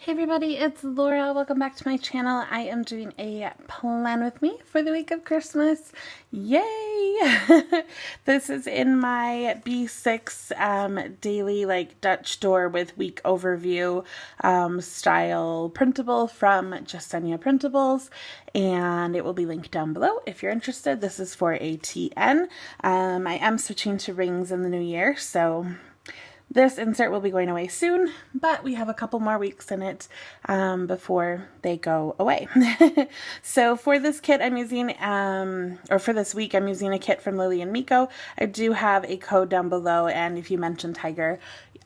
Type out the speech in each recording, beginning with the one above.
Hey everybody, it's Laura. Welcome back to my channel. I am doing a plan with me for the week of Christmas. Yay! This is in my B6 daily Dutch door with week overview style printable from Justenia Printables, and it will be linked down below if you're interested. This is for ATN. I am switching to rings in the new year, so this insert will be going away soon, but we have a couple more weeks in it before they go away. So for this kit I'm using, or for this week, I'm using a kit from Lily and Miko. I do have a code down below, and if you mention Tiger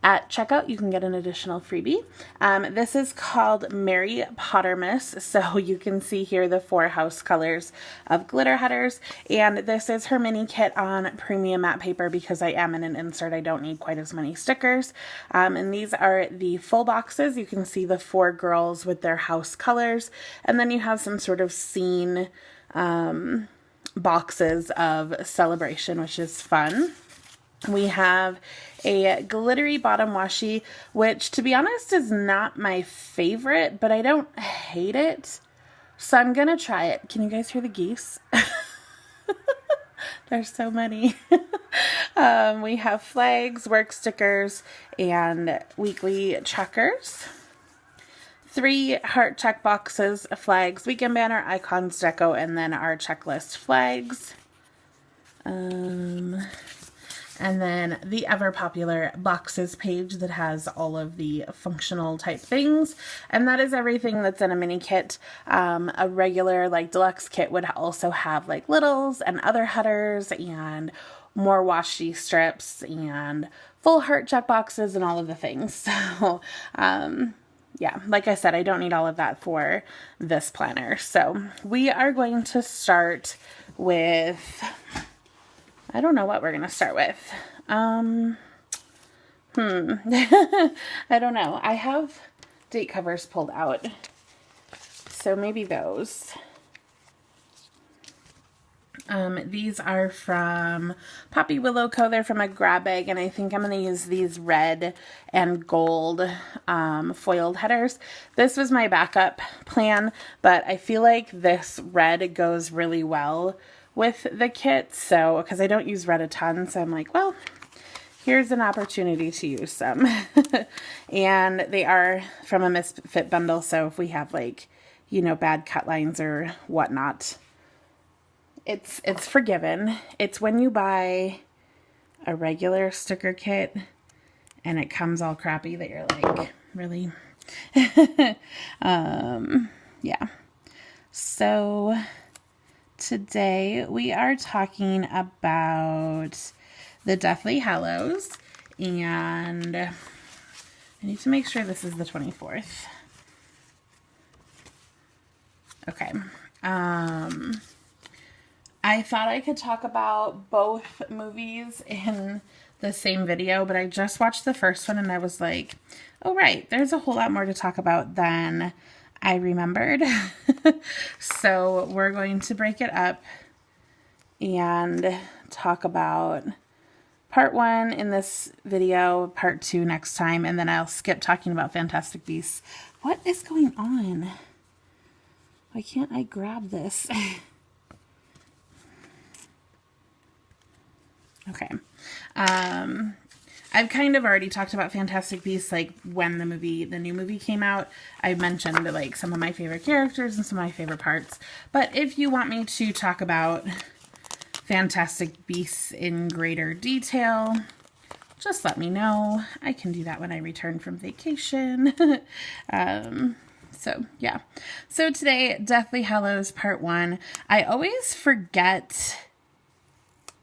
at checkout, you can get an additional freebie. This is called Mary Pottermas, so you can see here the 4 house colors of glitter headers, and this is her mini kit on premium matte paper because I am in an insert. I don't need quite as many stickers. And these are the full boxes. You can see the 4 girls with their house colors, and then you have some sort of scene boxes of celebration, which is fun. We have a glittery bottom washi, which to be honest is not my favorite, but I don't hate it. So I'm gonna try it. Can you guys hear the geese? There's so many. We have flags, work stickers, and weekly checkers. 3 heart check boxes, flags, weekend banner, icons, deco, and then our checklist flags. And then the ever popular boxes page that has all of the functional type things. And that is everything that's in a mini kit. A regular deluxe kit would also have littles and other headers and more washi strips and full heart check boxes and all of the things. So, yeah, like I said, I don't need all of that for this planner. So we are going to start with, I don't know what we're going to start with. I don't know. I have date covers pulled out, so maybe those. These are from Poppy Willow Co. They're from a grab bag, and I think I'm going to use these red and gold foiled headers. This was my backup plan, but I feel like this red goes really well with the kit, so because I don't use red a ton, so I'm like, well, here's an opportunity to use some. And they are from a Misfit bundle, so if we have bad cut lines or whatnot, it's forgiven. It's when you buy a regular sticker kit and it comes all crappy that you're like, really? Yeah. So today we are talking about the Deathly Hallows, and I need to make sure this is the 24th. Okay. I thought I could talk about both movies in the same video, but I just watched the first one and I was like, oh right, there's a whole lot more to talk about than I remembered. So we're going to break it up and talk about part 1 in this video, part 2 next time, and then I'll skip talking about Fantastic Beasts. What is going on? Why can't I grab this? Okay. I've kind of already talked about Fantastic Beasts, when the new movie came out. I mentioned some of my favorite characters and some of my favorite parts. But if you want me to talk about Fantastic Beasts in greater detail, just let me know. I can do that when I return from vacation. So yeah. So today, Deathly Hallows Part 1. I always forget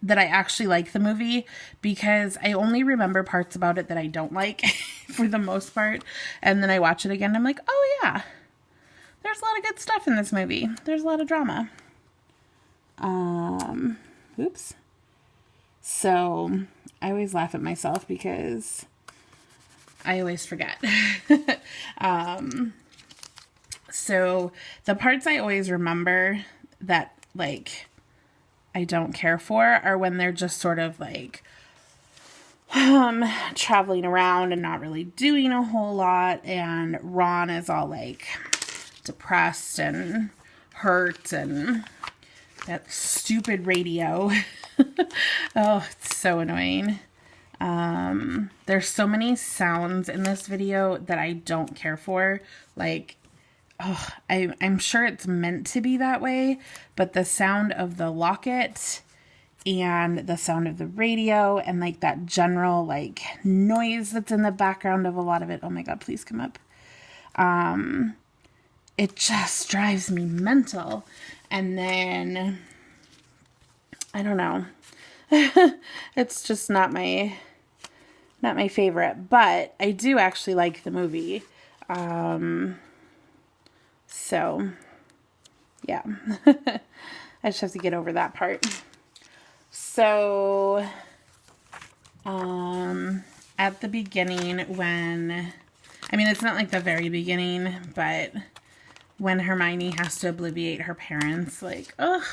that I actually like the movie because I only remember parts about it that I don't like for the most part. And then I watch it again and I'm like, oh yeah, there's a lot of good stuff in this movie. There's a lot of drama. Oops. So I always laugh at myself because I always forget. So the parts I always remember that I don't care for are when they're just sort of traveling around and not really doing a whole lot. And Ron is all like depressed and hurt, and that stupid radio. Oh, it's so annoying. There's so many sounds in this video that I don't care for. Like, oh, I'm sure it's meant to be that way, but the sound of the locket and the sound of the radio and like that general like noise that's in the background of a lot of it. Oh my God, please come up. It just drives me mental. And then, I don't know. It's just not my favorite, but I do actually like the movie. So yeah, I just have to get over that part. So, at the beginning when, I mean, it's not like the very beginning, but when Hermione has to obliviate her parents, like, ugh,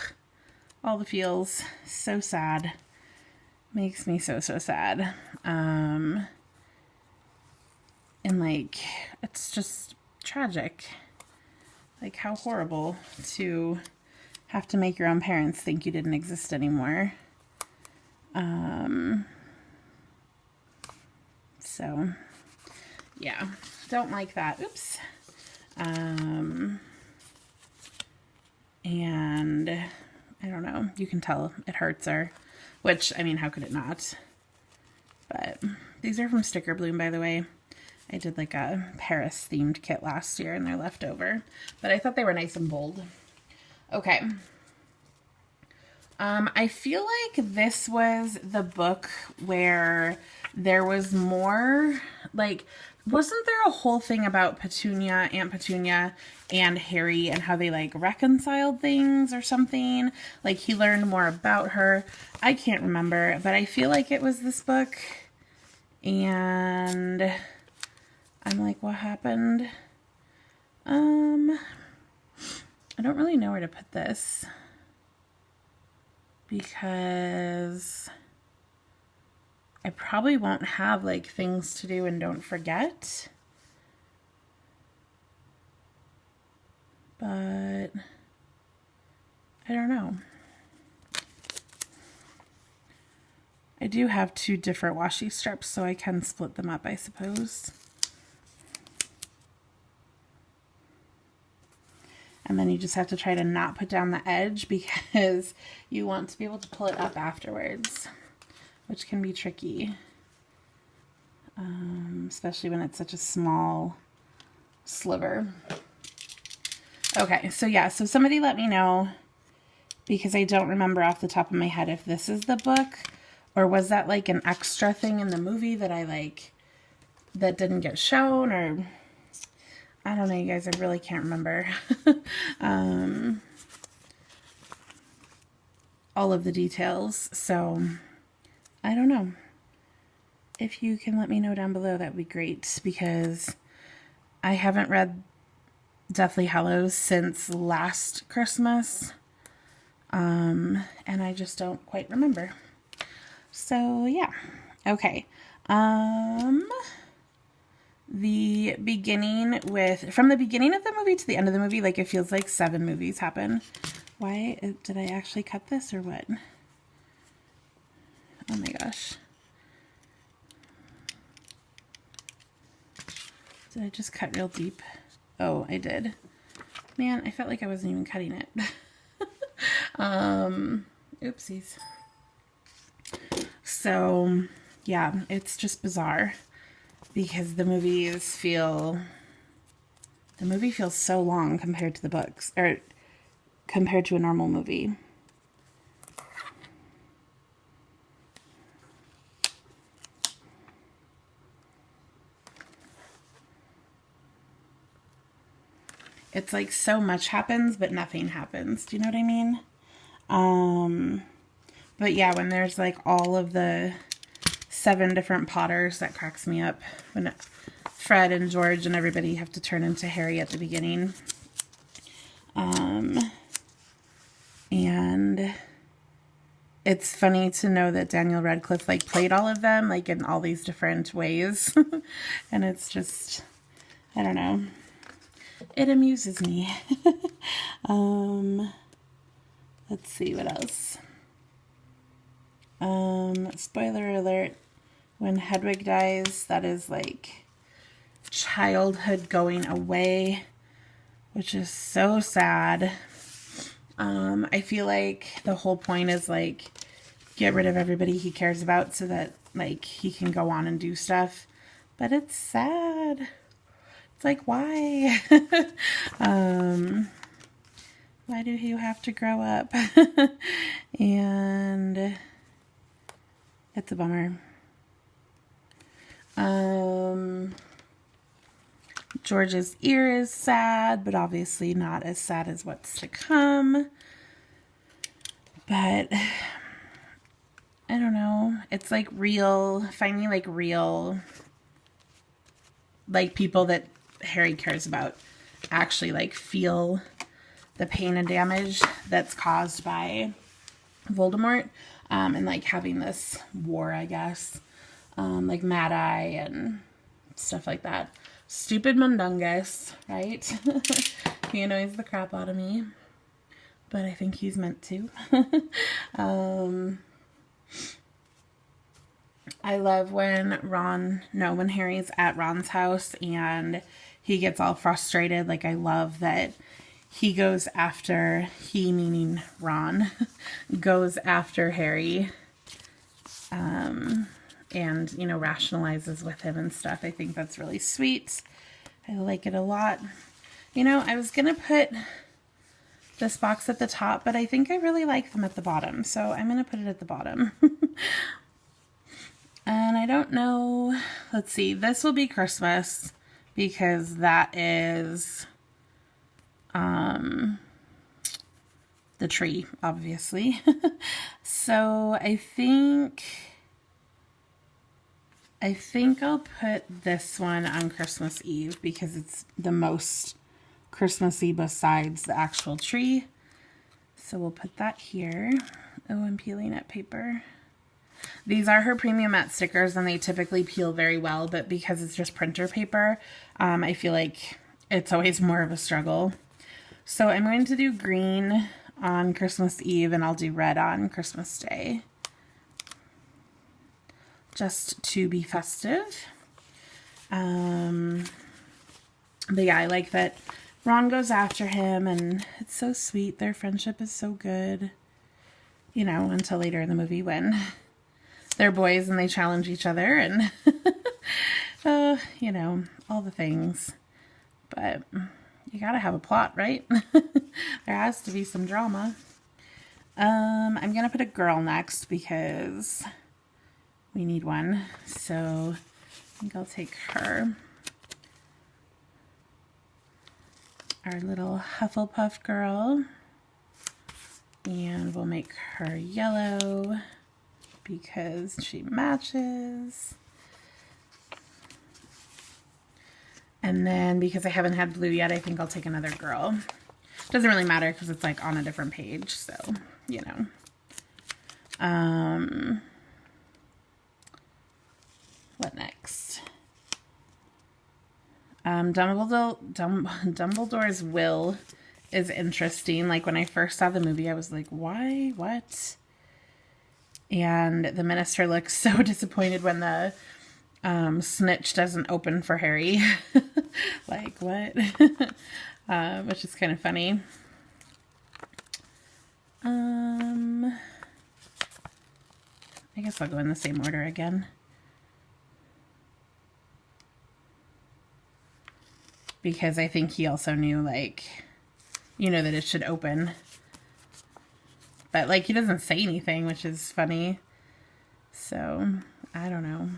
all the feels, so sad. Makes me so sad. And like, it's just tragic. Like, how horrible to have to make your own parents think you didn't exist anymore. So yeah, don't like that. Oops. And I don't know, you can tell it hurts her, which, I mean, how could it not? But these are from Sticker Bloom, by the way. I did like a Paris themed kit last year and they're left over, but I thought they were nice and bold. Okay. I feel like this was the book where there was more, like, wasn't there a whole thing about Petunia, Aunt Petunia, and Harry and how they, like, reconciled things or something? Like, he learned more about her. I can't remember, but I feel like it was this book. And I'm like, what happened? I don't really know where to put this, because I probably won't have like things to do and don't forget, but I don't know. I do have two different washi strips, so I can split them up, I suppose. And then you just have to try to not put down the edge because you want to be able to pull it up afterwards, which can be tricky, especially when it's such a small sliver. Okay, so yeah, so somebody let me know, because I don't remember off the top of my head if this is the book, or was that like an extra thing in the movie that I like, that didn't get shown, or I don't know, you guys, I really can't remember all of the details, so I don't know. If you can let me know down below, that would be great, because I haven't read Deathly Hallows since last Christmas, and I just don't quite remember. So yeah, okay. The beginning from the beginning of the movie to the end of the movie, like, it feels like 7 movies happen. Why did I actually cut this or what? Oh my gosh. Did I just cut real deep? Oh, I did. Man, I felt like I wasn't even cutting it. Oopsies. So, yeah, it's just bizarre, because the movie feels so long compared to the books, or compared to a normal movie. It's like so much happens, but nothing happens. Do you know what I mean? But yeah, when there's like all of the 7 different Potters, that cracks me up. When Fred and George and everybody have to turn into Harry at the beginning. And it's funny to know that Daniel Radcliffe like played all of them like in all these different ways. And it's just, I don't know. It amuses me. Let's see what else. Spoiler alert, when Hedwig dies, that is like childhood going away, which is so sad. I feel like the whole point is like get rid of everybody he cares about so that like he can go on and do stuff. But it's sad. It's like, why? Why do you have to grow up? And it's a bummer. George's ear is sad, but obviously not as sad as what's to come. But I don't know. It's like finding like real, like people that Harry cares about actually like feel the pain and damage that's caused by Voldemort, and like having this war, I guess, like Mad Eye and stuff like that. Stupid Mundungus, right? He annoys the crap out of me, but I think he's meant to. I love when when Harry's at Ron's house and he gets all frustrated. Like, I love that he goes after, he meaning Ron, goes after Harry, and, you know, rationalizes with him and stuff. I think that's really sweet. I like it a lot. You know, I was going to put this box at the top, but I think I really like them at the bottom, so I'm going to put it at the bottom. And I don't know, let's see, this will be Christmas because that is the tree, obviously. So I think I'll put this one on Christmas Eve because it's the most Christmassy besides the actual tree. So we'll put that here. Oh, I'm peeling at paper. These are her premium matte stickers and they typically peel very well, but because it's just printer paper, I feel like it's always more of a struggle. So I'm going to do green on Christmas Eve and I'll do red on Christmas Day, just to be festive. But yeah, I like that Ron goes after him and it's so sweet. Their friendship is so good, you know, until later in the movie when they're boys and they challenge each other and, you know, all the things. But you gotta have a plot, right? There has to be some drama. I'm gonna put a girl next because we need one. So I think I'll take her. Our little Hufflepuff girl. And we'll make her yellow because she matches. And then because I haven't had blue yet, I think I'll take another girl. Doesn't really matter because it's like on a different page, so, you know. What next? Dumbledore's will is interesting. Like, when I first saw the movie, I was like, why? What? And the minister looks so disappointed when the snitch doesn't open for Harry. Like, what? Which is kind of funny. I guess I'll go in the same order again. Because I think he also knew, like, you know, that it should open. But, like, he doesn't say anything, which is funny. So, I don't know.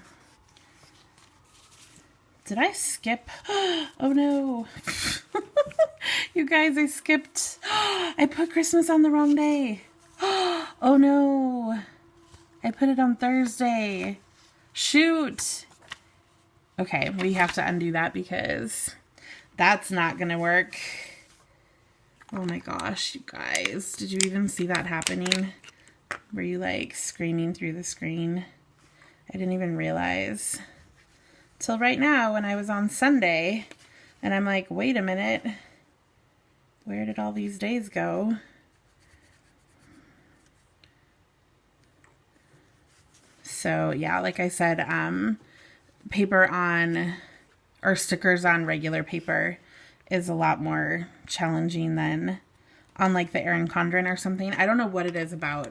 Did I skip? Oh, no. You guys, I skipped. I put Christmas on the wrong day. Oh, no. I put it on Thursday. Shoot. Okay, we have to undo that because that's not going to work. Oh my gosh, you guys. Did you even see that happening? Were you like screaming through the screen? I didn't even realize till right now when I was on Sunday and I'm like, wait a minute, where did all these days go? So yeah, like I said, paper on, or stickers on regular paper is a lot more challenging than on like the Erin Condren or something. I don't know what it is about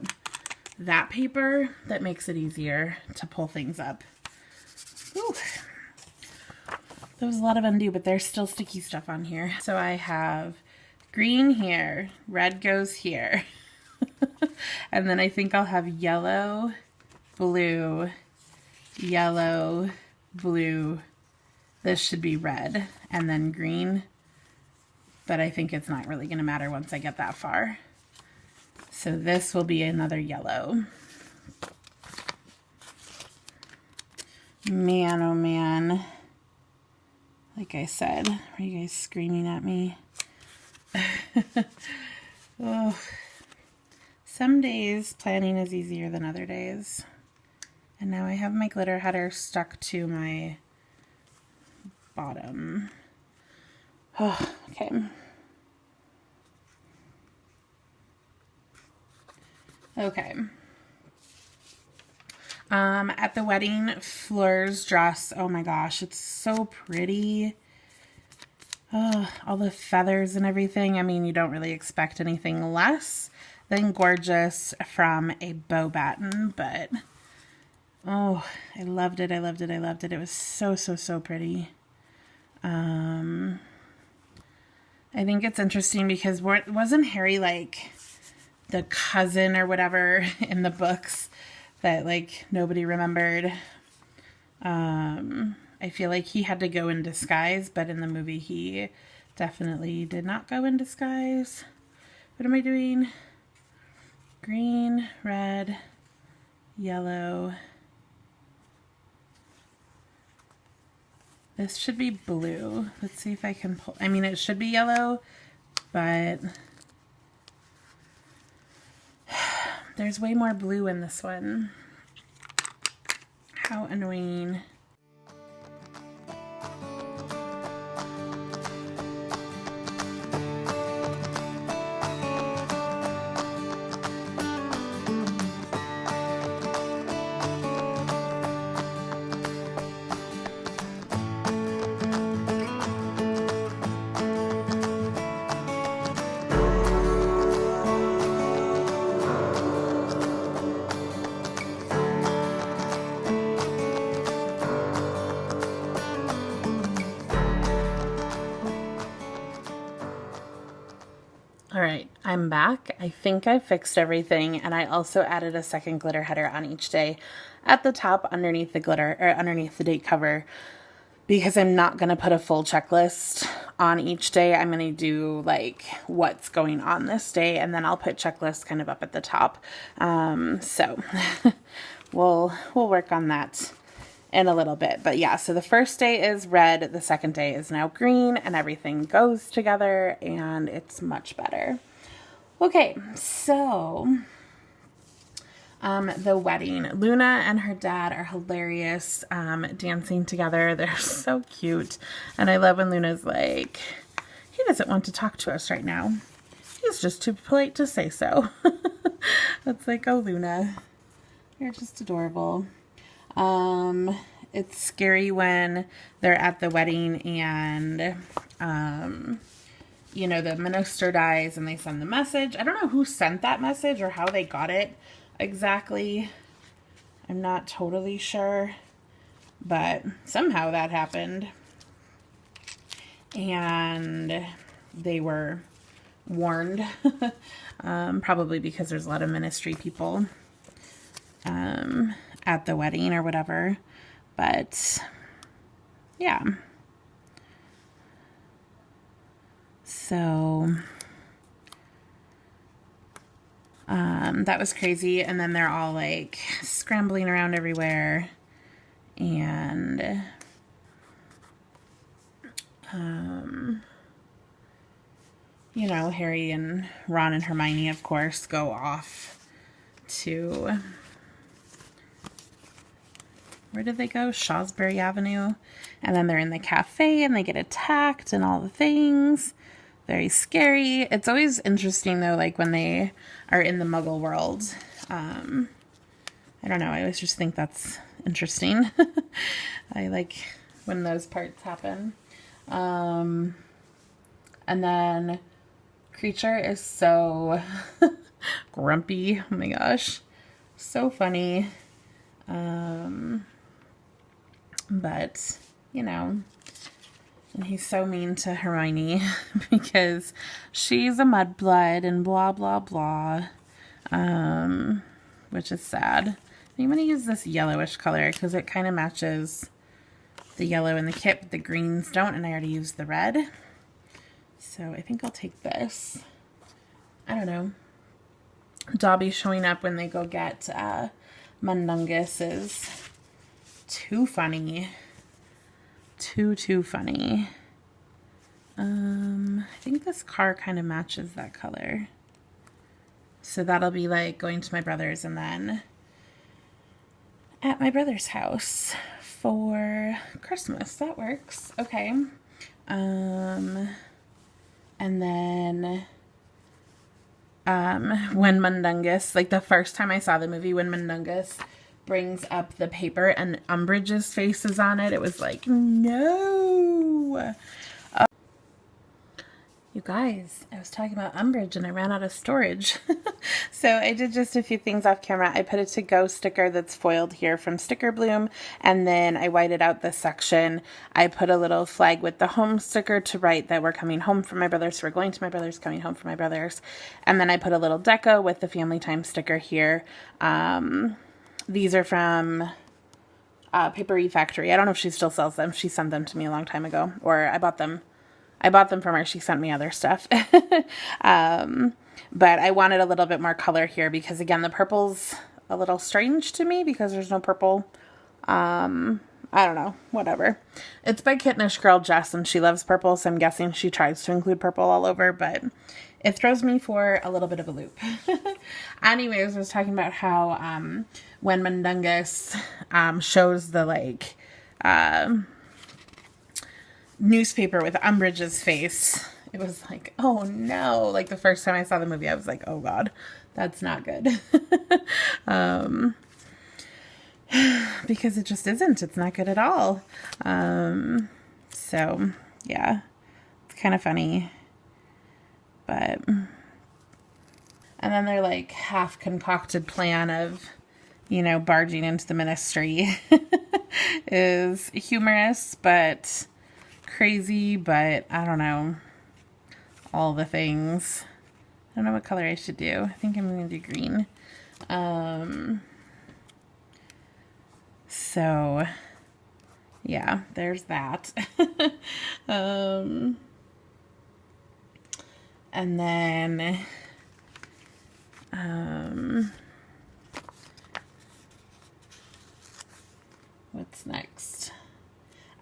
that paper that makes it easier to pull things up. Whew. There was a lot of undo, but there's still sticky stuff on here. So I have green here, red goes here. And then I think I'll have yellow, blue, yellow, blue. This should be red, and then green. But I think it's not really going to matter once I get that far. So this will be another yellow. Man, oh man. Like I said, are you guys screaming at me? Oh. Some days planning is easier than other days. And now I have my glitter header stuck to my bottom. Oh, okay. Okay. At the wedding, Fleur's dress, oh my gosh, it's so pretty. Oh, all the feathers and everything. I mean, you don't really expect anything less than gorgeous from a bow batten, but oh, I loved it. I loved it. I loved it. It was so, so, so pretty. I think it's interesting because wasn't Harry like the cousin or whatever in the books that like nobody remembered? I feel like he had to go in disguise, but in the movie he definitely did not go in disguise. What am I doing? Green, red, yellow. This should be blue. Let's see if I can pull. I mean, it should be yellow, but there's way more blue in this one. How annoying. All right, I'm back. I think I fixed everything, and I also added a second glitter header on each day at the top underneath the glitter, or underneath the date cover, because I'm not going to put a full checklist on each day. I'm going to do like what's going on this day, and then I'll put checklists kind of up at the top. So we'll work on that in a little bit. But yeah, so the first day is red, the second day is now green, and everything goes together and it's much better. Okay, so the wedding. Luna and her dad are hilarious, dancing together. They're so cute. And I love when Luna's like, he doesn't want to talk to us right now. He's just too polite to say so. It's like, oh, Luna, you're just adorable. It's scary when they're at the wedding and, you know, the minister dies and they send the message. I don't know who sent that message or how they got it exactly. I'm not totally sure, but somehow that happened. And they were warned, probably because there's a lot of ministry people, at the wedding or whatever. But yeah. So that was crazy. And then they're all like scrambling around everywhere. And you know, Harry and Ron and Hermione, of course, go off to, where did they go? Shawsbury Avenue. And then they're in the cafe and they get attacked and all the things. Very scary. It's always interesting though, like when they are in the Muggle world. I don't know. I always just think that's interesting. I like when those parts happen. And then Creature is so grumpy. Oh my gosh. So funny. But, you know, and he's so mean to Hermione because she's a mudblood and blah, blah, blah. Which is sad. I'm going to use this yellowish color because it kind of matches the yellow in the kit, but the greens don't, and I already used the red. So I think I'll take this. I don't know. Dobby showing up when they go get Mundungus is too funny. Too funny. I think this car kind of matches that color. So that'll be like going to my brother's and then at my brother's house for Christmas. That works. Okay. And then when Mundungus, like the first time I saw the movie, when Mundungus brings up the paper and Umbridge's face is on it, it was like, no. You guys, I was talking about Umbridge and I ran out of storage. So I did just a few things off camera. I put a to-go sticker that's foiled here from Sticker Bloom, and then I whited out this section. I put a little flag with the home sticker to write that we're coming home from my brother's, so we're going to my brother's, coming home from my brother's. And then I put a little deco with the family time sticker here. These are from Papery Factory. I don't know if she still sells them. She sent them to me a long time ago, or I bought them from her. She sent me other stuff. But I wanted a little bit more color here because, again, the purple's a little strange to me because there's no purple. I don't know. Whatever. It's by Kittenish Girl Jess, and she loves purple, so I'm guessing she tries to include purple all over, but it throws me for a little bit of a loop. Anyways, I was talking about how when Mundungus shows the, like, newspaper with Umbridge's face, it was like, oh no. Like the first time I saw the movie, I was like, oh god, that's not good. Because it just isn't. It's not good at all. So yeah, it's kind of funny. But, and then their like half concocted plan of, you know, barging into the Ministry is humorous, but crazy, but I don't know, all the things. I don't know what color I should do. I think I'm going to do green. So yeah, there's that. And then what's next?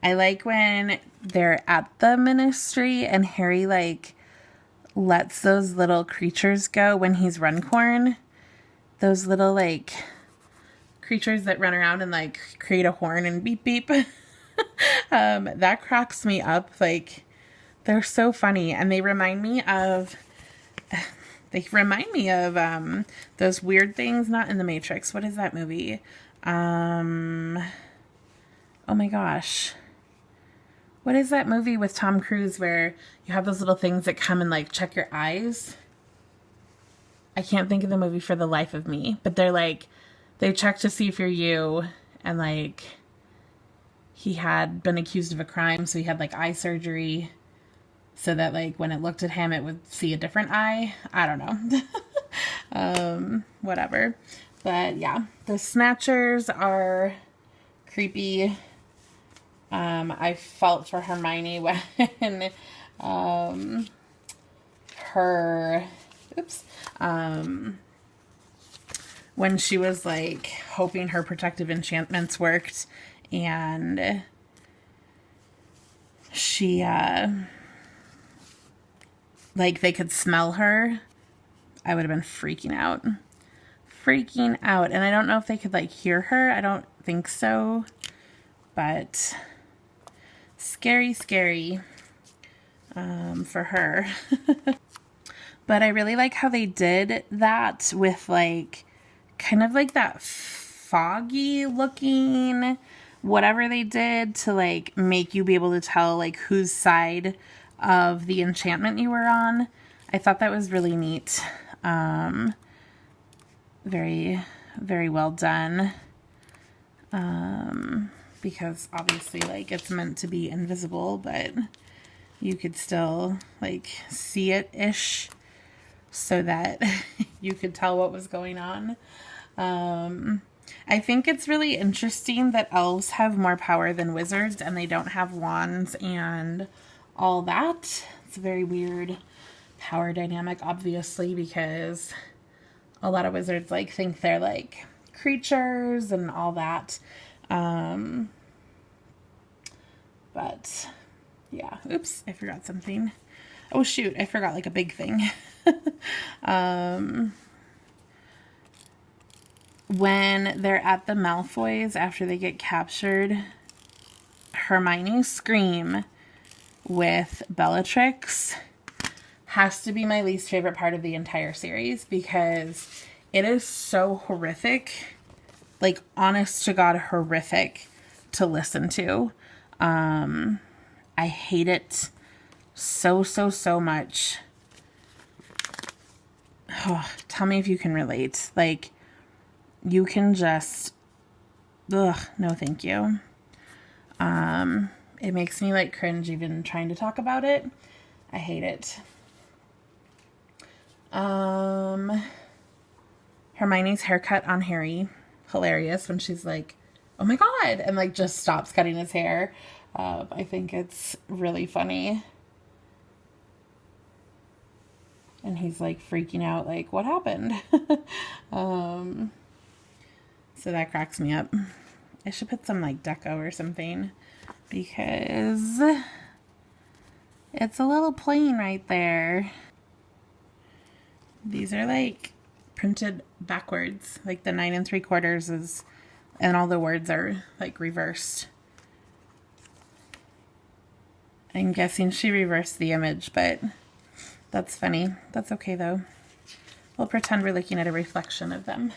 I like when they're at the Ministry and Harry, like, lets those little creatures go when he's Runcorn. Those little, like, creatures that run around and, like, create a horn and beep, beep. That cracks me up. Like, they're so funny. And they remind me of those weird things, not in The Matrix. What is that movie? Oh my gosh. What is that movie with Tom Cruise where you have those little things that come and like check your eyes? I can't think of the movie for the life of me, but they're like, they check to see if you're you, and like he had been accused of a crime, so he had like eye surgery so that like when it looked at him it would see a different eye. I don't know. Whatever. But yeah, the Snatchers are creepy. I felt for Hermione when when she was like hoping her protective enchantments worked and she like they could smell her. I would have been freaking out. freaking out. And I don't know if they could like hear her. I don't think so. But scary, scary for her. But I really like how they did that with like kind of like that foggy looking whatever they did to like make you be able to tell like whose side of the enchantment you were on. I thought that was really neat. Very, very well done. Because obviously like it's meant to be invisible, but you could still like see it-ish so that you could tell what was going on. I think it's really interesting that elves have more power than wizards and they don't have wands and all that. It's a very weird power dynamic, obviously, because a lot of wizards like think they're like creatures and all that. But yeah, oops, I forgot something. Oh shoot, I forgot like a big thing. When they're at the Malfoys after they get captured, Hermione's scream with Bellatrix has to be my least favorite part of the entire series because it is so horrific, like honest to God horrific to listen to. I hate it so much. Oh, tell me if you can relate. Like, you can just, ugh, no thank you. It makes me like cringe even trying to talk about it. I hate it. Hermione's haircut on Harry, hilarious when she's like, oh my God, and like just stops cutting his hair. I think it's really funny. And he's like freaking out, like, what happened? So that cracks me up. I should put some like deco or something because it's a little plain right there. These are like printed backwards, like the 9 3/4 is, and all the words are like reversed. I'm guessing she reversed the image, but that's funny. That's okay though. We'll pretend we're looking at a reflection of them.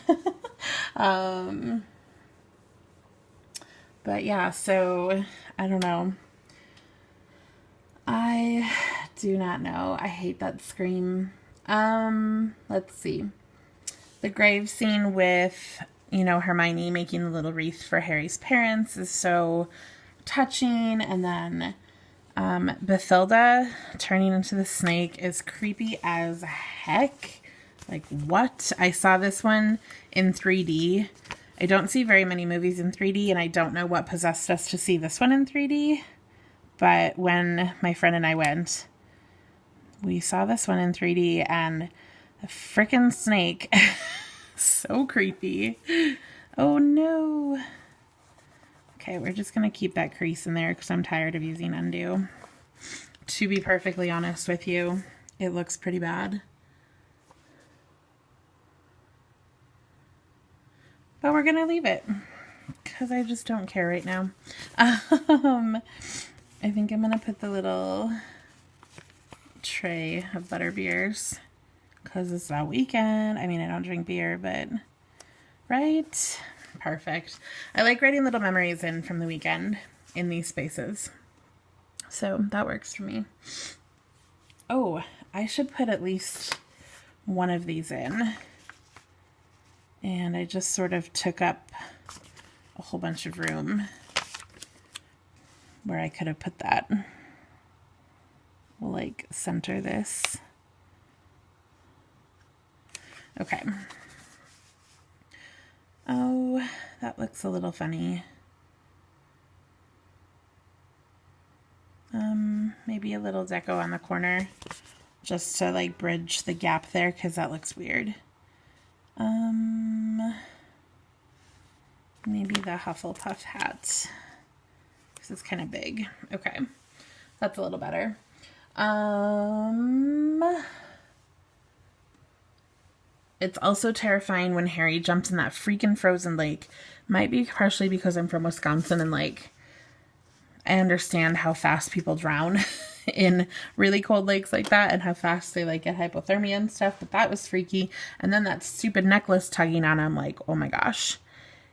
But yeah, so I don't know. I do not know. I hate that scream. Let's see. The grave scene with, you know, Hermione making the little wreath for Harry's parents is so touching. And then Bathilda turning into the snake is creepy as heck. Like, what? I saw this one in 3D. I don't see very many movies in 3D, and I don't know what possessed us to see this one in 3D. But when my friend and I went, we saw this one in 3D, and a frickin' snake. So creepy. Oh, no. Okay, we're just going to keep that crease in there because I'm tired of using undo. To be perfectly honest with you, it looks pretty bad. But we're going to leave it because I just don't care right now. I think I'm going to put the little tray of butter beers because it's that weekend. I mean, I don't drink beer, but right? Perfect. I like writing little memories in from the weekend in these spaces. So that works for me. Oh, I should put at least one of these in. And I just sort of took up a whole bunch of room where I could have put that. We'll like center this. Okay. Oh, that looks a little funny. Maybe a little deco on the corner just to like bridge the gap there because that looks weird. Maybe the Hufflepuff hat because it's kind of big. Okay, that's a little better. It's also terrifying when Harry jumps in that freaking frozen lake. Might be partially because I'm from Wisconsin and like I understand how fast people drown in really cold lakes like that and how fast they like get hypothermia and stuff, but that was freaky. And then that stupid necklace tugging on him, like, oh my gosh,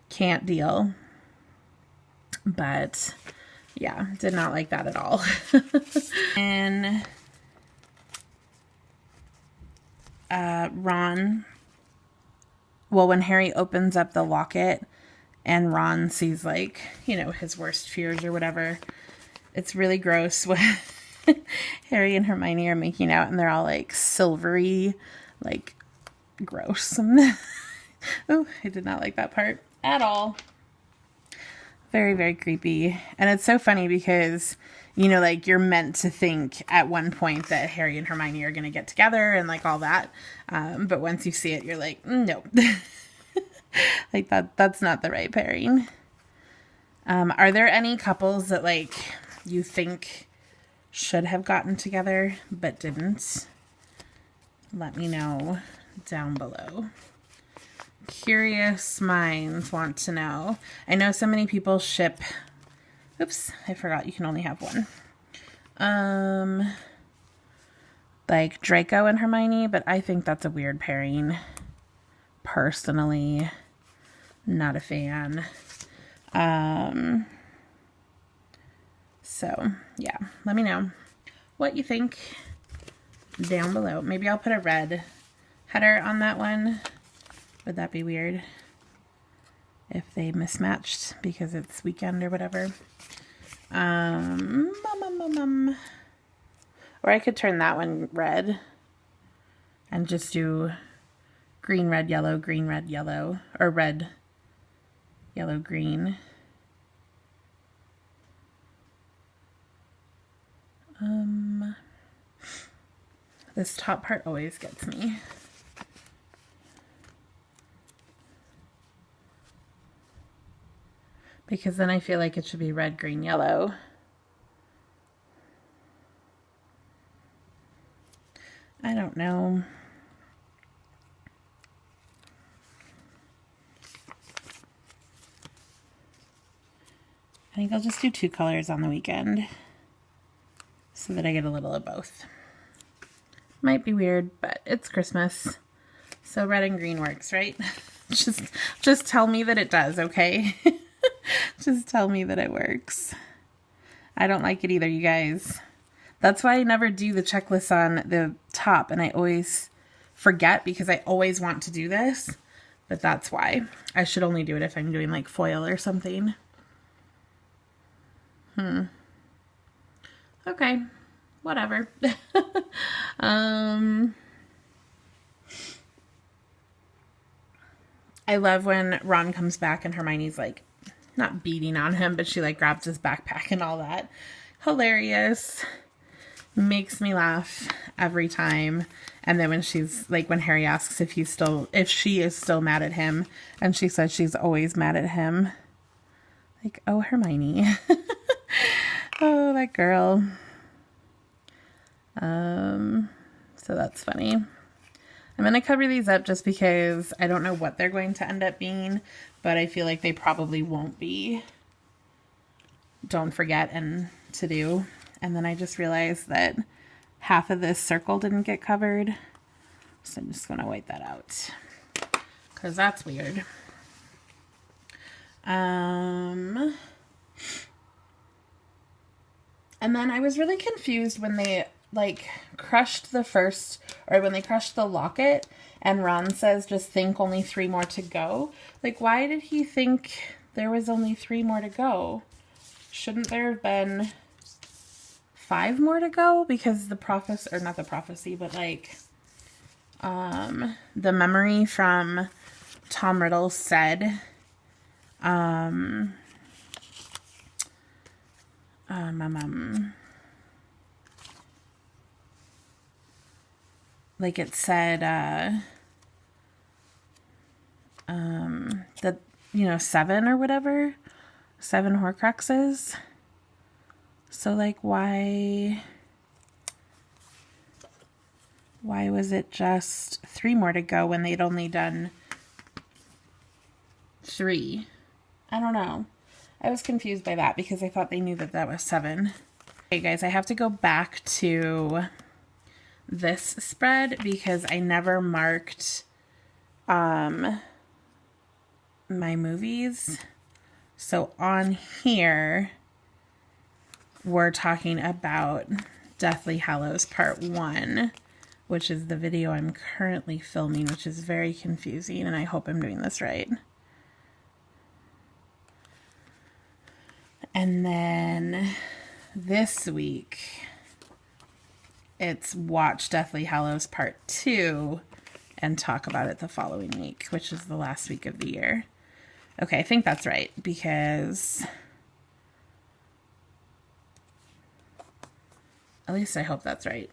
can't deal. But yeah, did not like that at all. And Ron, well, when Harry opens up the locket and Ron sees, like, you know, his worst fears or whatever, it's really gross when Harry and Hermione are making out and they're all like silvery, like gross. Oh, I did not like that part at all. Very, very creepy. And it's so funny because, you know, like you're meant to think at one point that Harry and Hermione are going to get together and like all that. But once you see it, you're like, no. Like that's not the right pairing. Are there any couples that like you think should have gotten together but didn't? Let me know down below. Curious minds want to know. I know so many people ship, oops, I forgot you can only have one. Like Draco and Hermione, but I think that's a weird pairing. Personally, not a fan. So yeah, let me know what you think down below. Maybe I'll put a red header on that one. Would that be weird if they mismatched because it's weekend or whatever? Or I could turn that one red and just do green, red, yellow, or red, yellow, green. This top part always gets me. Because then I feel like it should be red, green, yellow. I don't know. I think I'll just do 2 colors on the weekend so that I get a little of both. Might be weird, but it's Christmas. So red and green works, right? Just tell me that it does, okay? Just tell me that it works. I don't like it either, you guys. That's why I never do the checklist on the top, and I always forget because I always want to do this, but that's why. I should only do it if I'm doing like foil or something. Okay, whatever. I love when Ron comes back and Hermione's like, not beating on him, but she like grabs his backpack and all that. Hilarious. Makes me laugh every time. And then when she's like, when Harry asks if she is still mad at him, and she says she's always mad at him. Like, oh, Hermione. Oh, that girl. So that's funny. I'm going to cover these up just because I don't know what they're going to end up being, but I feel like they probably won't be. Don't forget and to do. And then I just realized that half of this circle didn't get covered. So I'm just going to white that out because that's weird. And then I was really confused when they like crushed when they crushed the locket and Ron says, just think only 3 more to go. Like, why did he think there was only 3 more to go? Shouldn't there have been 5 more to go? Because the prophecy, or not the prophecy, but like, the memory from Tom Riddle said, like it said, that, 7 or whatever, 7 Horcruxes. So like, why Why was it just 3 more to go when they'd only done 3? I don't know. I was confused by that because I thought they knew that that was 7. Okay, guys, I have to go back to this spread because I never marked my movies. So on here, we're talking about Deathly Hallows Part 1, which is the video I'm currently filming, which is very confusing, and I hope I'm doing this right. And then this week, it's watch Deathly Hallows Part 2 and talk about it the following week, which is the last week of the year. Okay, I think that's right, because at least I hope that's right.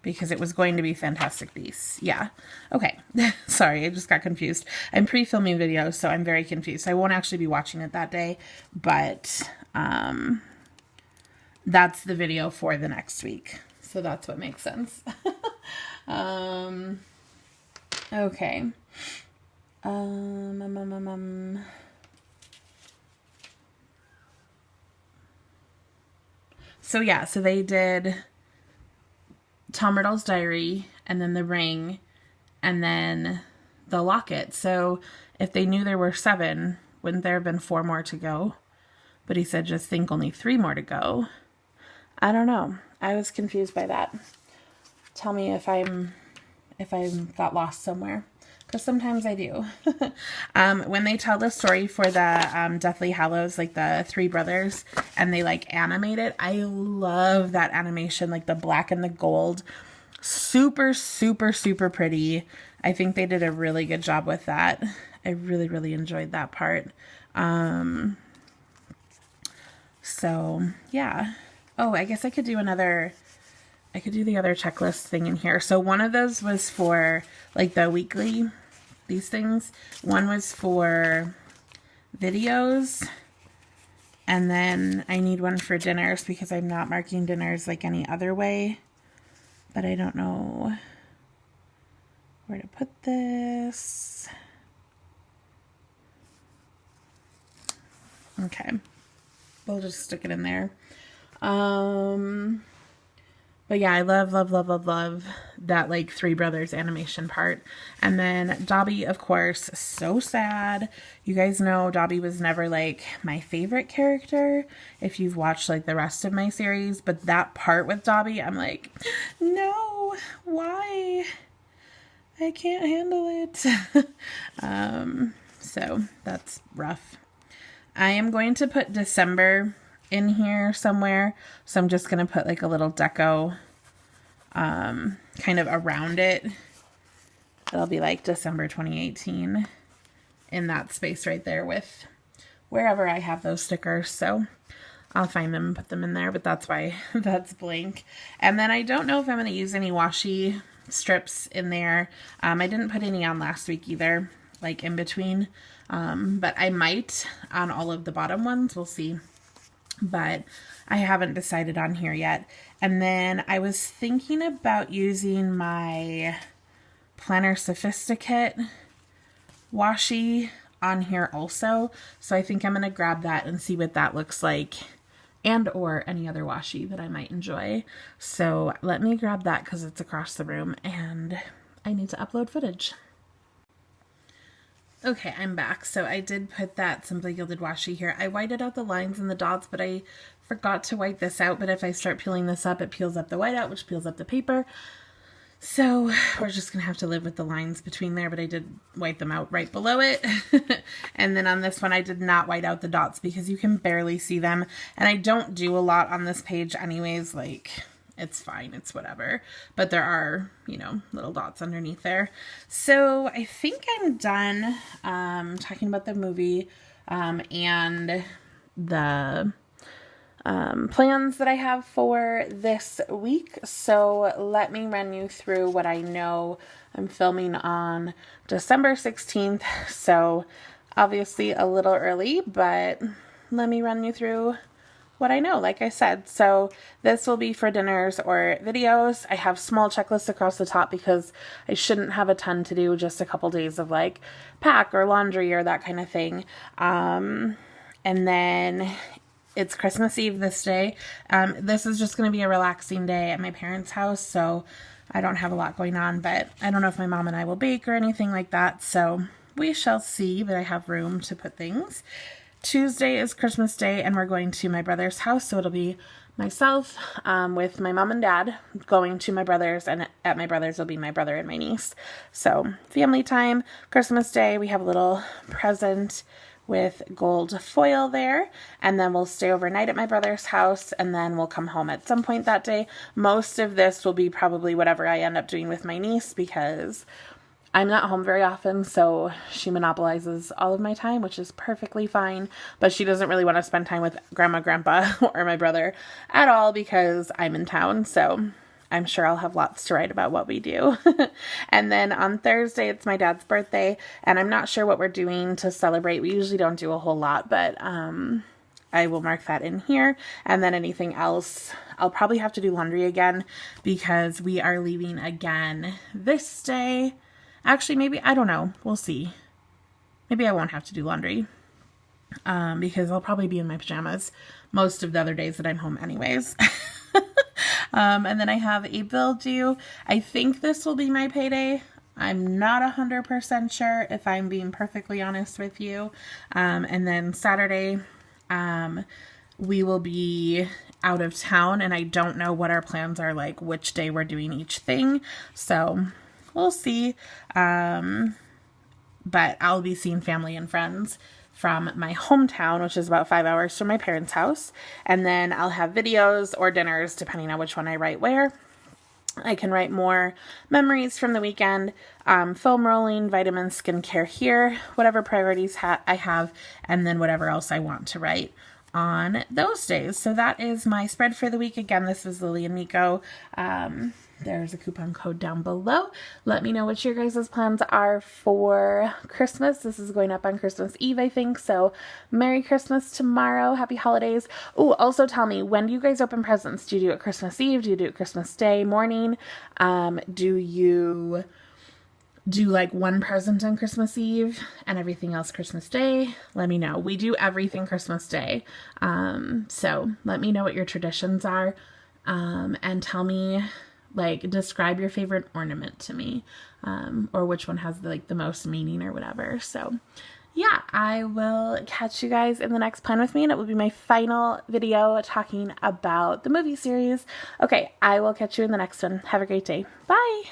Because it was going to be Fantastic Beasts. Yeah. Okay. Sorry, I just got confused. I'm pre-filming videos, so I'm very confused. I won't actually be watching it that day, but that's the video for the next week. So that's what makes sense. Okay. So yeah, so they did Tom Riddle's diary, and then the ring, and then the locket. So if they knew there were 7, wouldn't there have been 4 more to go? But he said just think only 3 more to go. I don't know. I was confused by that. Tell me if I got lost somewhere, because sometimes I do. When they tell the story for the Deathly Hallows, like the 3 brothers, and they like animate it, I love that animation, like the black and the gold. Super, super, super pretty. I think they did a really good job with that. I really, really enjoyed that part. So yeah. Oh, I guess I could do another... I could do the other checklist thing in here. So one of those was for like the weekly, these things. One was for videos. And then I need one for dinners because I'm not marking dinners like any other way. But I don't know where to put this. Okay. We'll just stick it in there. But yeah, I love, love, love, love, love that like 3 brothers animation part. And then Dobby, of course, so sad. You guys know Dobby was never like my favorite character if you've watched like the rest of my series. But that part with Dobby, I'm like, no, why? I can't handle it. So that's rough. I am going to put December in here somewhere, so I'm just gonna put like a little deco kind of around it. It'll be like December 2018 in that space right there with wherever I have those stickers. So I'll find them and put them in there, but that's why that's blank. And then I don't know if I'm going to use any washi strips in there. I didn't put any on last week either, like in between, but I might on all of the bottom ones. We'll see. But I haven't decided on here yet. And then I was thinking about using my Planner Sophisticate washi on here also. So I think I'm going to grab that and see what that looks like, and or any other washi that I might enjoy. So let me grab that because it's across the room and I need to upload footage. Okay, I'm back. So I did put that Simply Gilded washi here. I whited out the lines and the dots, but I forgot to white this out. But if I start peeling this up, it peels up the whiteout, which peels up the paper. So we're just going to have to live with the lines between there, but I did white them out right below it. And then on this one, I did not white out the dots because you can barely see them. And I don't do a lot on this page anyways, like... It's fine. It's whatever. But there are, you know, little dots underneath there. So I think I'm done talking about the movie and the plans that I have for this week. So let me run you through what I know. I'm filming on December 16th. So obviously a little early, but let me run you through what I know, like I said. So this will be for dinners or videos. I have small checklists across the top because I shouldn't have a ton to do, just a couple days of like pack or laundry or that kind of thing. And then it's Christmas Eve this day. This is just going to be a relaxing day at my parents' house, so I don't have a lot going on, but I don't know if my mom and I will bake or anything like that, so we shall see, but I have room to put things. Tuesday is Christmas Day, and we're going to my brother's house, so it'll be myself with my mom and dad going to my brother's, and at my brother's will be my brother and my niece. So family time. Christmas Day, we have a little present with gold foil there, and then we'll stay overnight at my brother's house, and then we'll come home at some point that day. Most of this will be probably whatever I end up doing with my niece, because I'm not home very often, so she monopolizes all of my time, which is perfectly fine, but she doesn't really want to spend time with grandma, grandpa, or my brother at all because I'm in town, so I'm sure I'll have lots to write about what we do. And then on Thursday, it's my dad's birthday, and I'm not sure what we're doing to celebrate. We usually don't do a whole lot, but I will mark that in here. And then anything else, I'll probably have to do laundry again because we are leaving again this day. Actually, maybe, I don't know. We'll see. Maybe I won't have to do laundry because I'll probably be in my pajamas most of the other days that I'm home anyways. And then I have a bill due. I think this will be my payday. I'm not 100% sure, if I'm being perfectly honest with you. And then Saturday, we will be out of town, and I don't know what our plans are, like which day we're doing each thing. So we'll see. But I'll be seeing family and friends from my hometown, which is about 5 hours from my parents' house. And then I'll have videos or dinners, depending on which one I write where. I can write more memories from the weekend, foam rolling, vitamin skincare here, whatever priorities I have, and then whatever else I want to write on those days. So that is my spread for the week. Again, this is Lily and Miko. There's a coupon code down below. Let me know what your guys' plans are for Christmas. This is going up on Christmas Eve, I think. So Merry Christmas tomorrow. Happy holidays. Oh, also tell me, when do you guys open presents? Do you do it Christmas Eve? Do you do it Christmas Day morning? Do you do like one present on Christmas Eve and everything else Christmas Day? Let me know. We do everything Christmas Day. So let me know what your traditions are, and tell me, like, describe your favorite ornament to me, or which one has like the most meaning or whatever. So yeah, I will catch you guys in the next Plan With Me, and it will be my final video talking about the movie series. Okay, I will catch you in the next one. Have a great day. Bye!